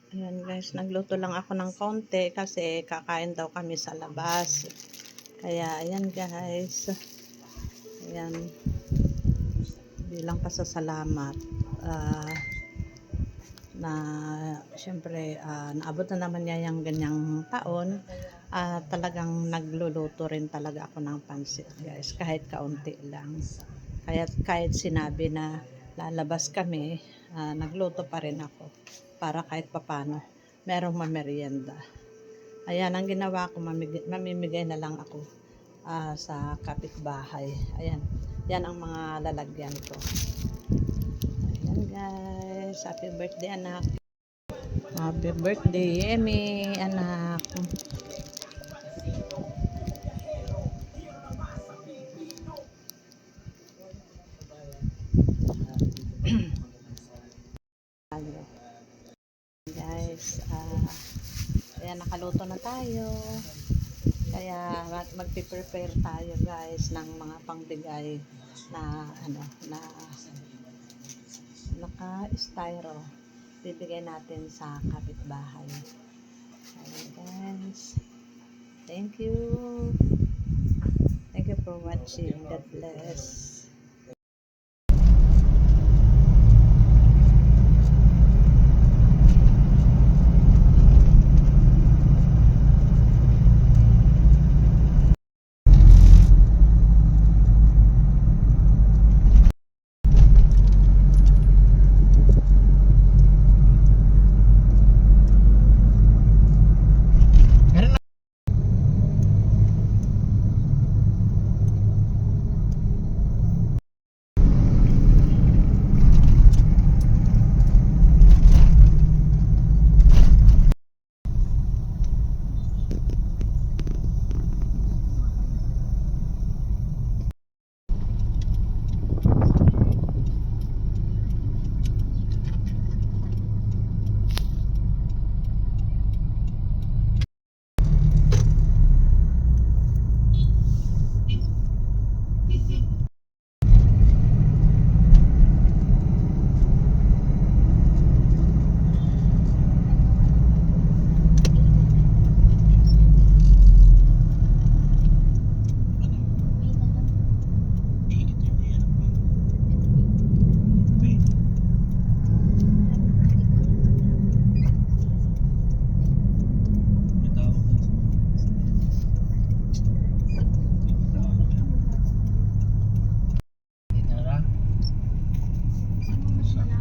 Ayan guys, nagluto lang ako ng konti kasi kakain daw kami sa labas. Kaya ayan guys. Ayan. Bilang pasasalamat. Na syempre naabot na naman niya yung ganyang taon. Talagang nagluluto rin talaga ako ng pansit guys. Kahit kaunti lang. Kahit sinabi na lalabas kami, nagluto pa rin ako. Para kahit papano, merong mamerienda. Ayan, ang ginawa ko, mamimigay na lang ako sa kapitbahay. Ayan, yan ang mga lalagyan ko. Ayan guys, happy birthday anak. Happy birthday, Emmy, anak. Guys, ayan, nakaluto na tayo. Kaya magpe-prepare tayo guys ng mga pangbigay na na naka-styro. Bibigay natin sa kapitbahay. Ayan guys. Thank you. Thank you for watching. God bless.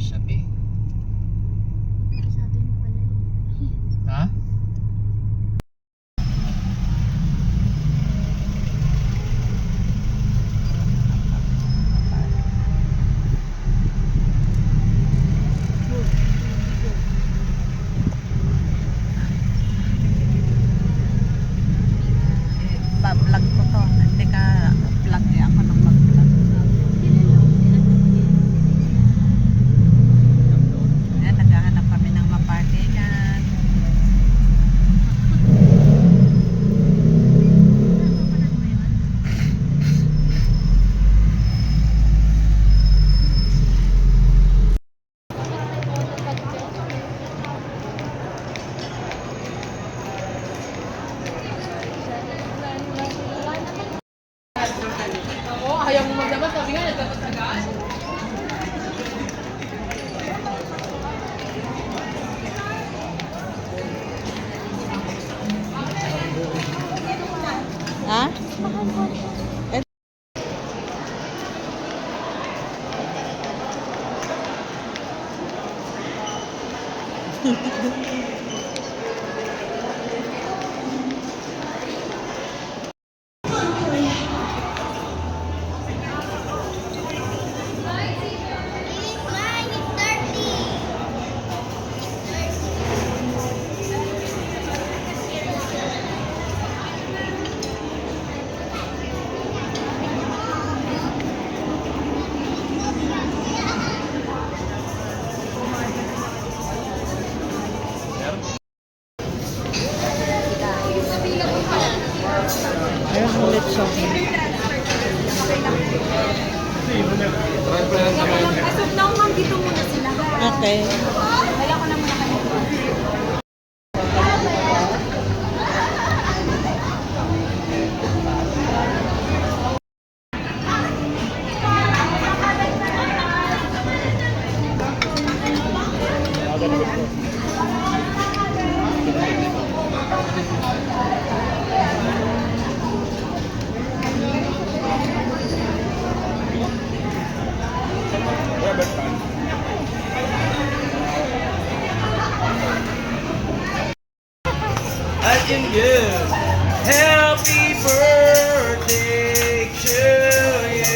Sabi. Ha? Vlog ko to. Hindi ka vlog niya ako ng mag-vlog. Ayan, naghahanap kami ng maparkingan. Ayaw mo magdabat, sabi nga, nagdabat agad. Ha? Ayun, ulit so. As of now, ma'am, dito muna sila. Okay. Wala ko na muna kayo. I can give happy birthday to you.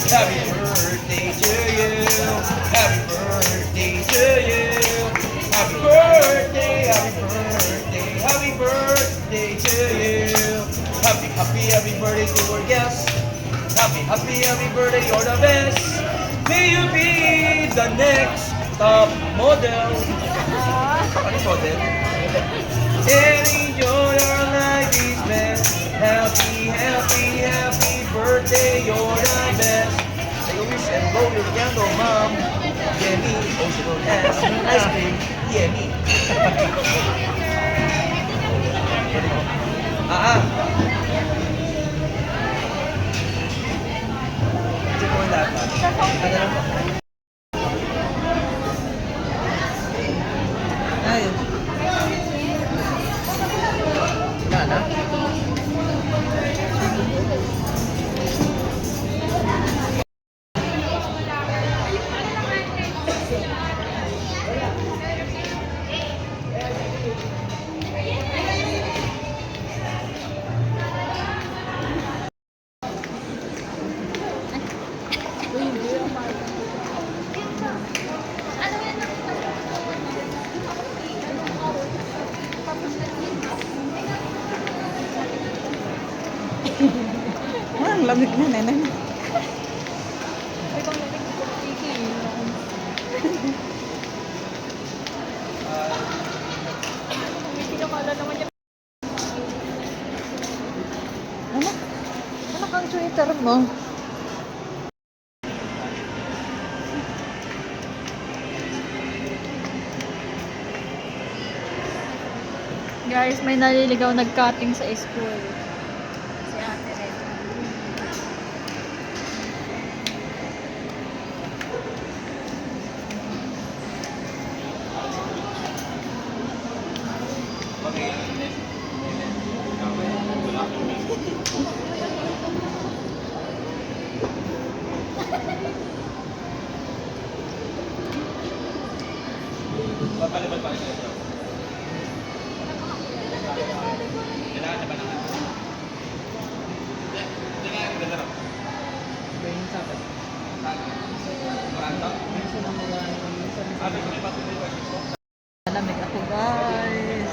Happy birthday to you. Happy birthday to you. Happy birthday, happy birthday, happy birthday to you. Happy, happy, happy birthday to our guest. Happy, happy, happy birthday, you're the best. May you be the next top model. Ano model? And enjoy your life is best. Happy, happy, happy birthday, you're the best. Take a wish and blow your candle, mom. Yeah, me, ocean ass, ice cream, yeah, me. Ito mo dapat. Ano lang ba? Ay. Wala na. Ang lamig na neneng. Ano? Ano kang sweater mo? Guys, may naliligaw nag-cutting sa school. Si Ate Red. Lamig ako guys.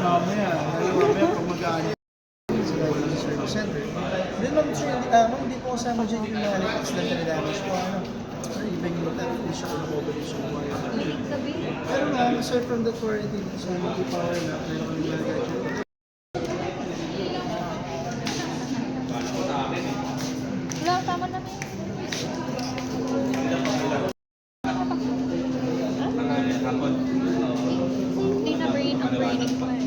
Mamaya pag mag-aani sa service center. Then ma'am, hindi po kasama dyan yung mga accidental damage po. Even yung siya kung nakobat siya ng wire. Pero ma'am, aside from that warranty, sa multi-power na, meron kami mga gadget. Wala, tama na. Hindi na brain ang braining ko eh.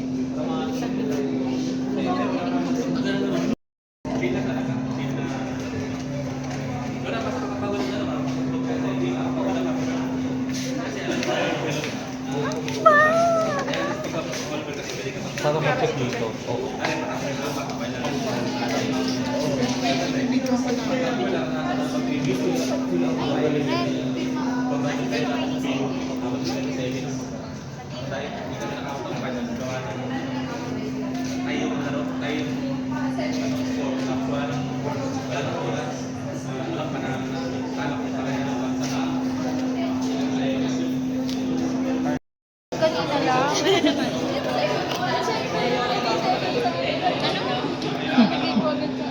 Para mag-check dito. Oo. Kanina lang.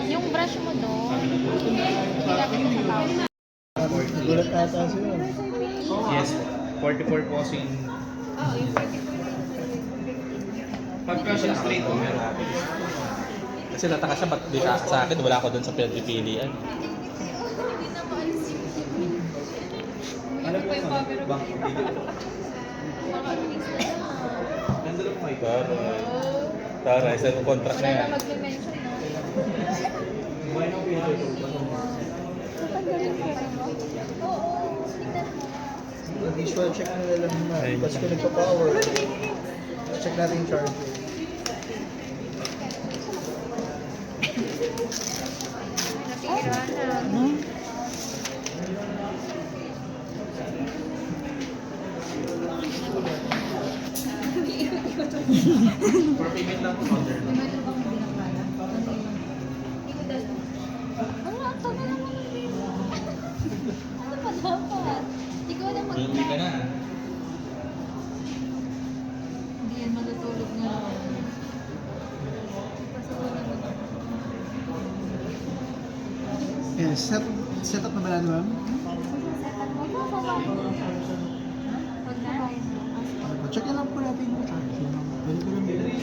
Yung brush mo doon, ilapit mo sa tao. Nagulat ata sila. Yes. 44 po kasi yung... Pagka siya straight o meron. Kasi nataka siya, ba't di sa akin, wala ako doon sa pinagpipilian. Alam mo yung bank nandun ako kayo. Tara, isa yung contract na yan. Mag-mention, Visual check nila lang naman. Tapos kung nagpa-power, check natin yung charger. For payment lang po, order lang. Hindi ka na. Hindi yan matutulog na lang. Yes, set up na ba natin, ma'am? Check na lang po natin yung charger. Pwede ko lang bilhin.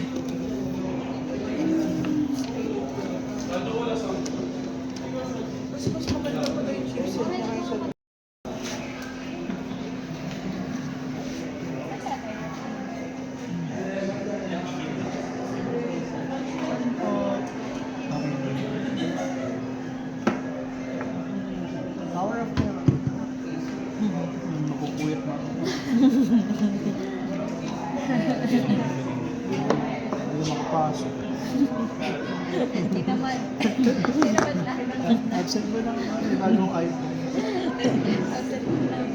Power up na. Nakukuyat na ako. Hindi na makapasok. Hindi naman. Hindi naman lang. Absent mo lang. Di ba yung iPhone? Absent mo lang.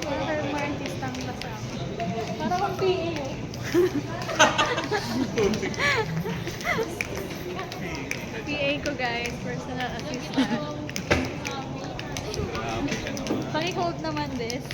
Parang mga artistang kasama. Parang ang PA eh. PA ko guys, personal assistant. Paki-hold naman this.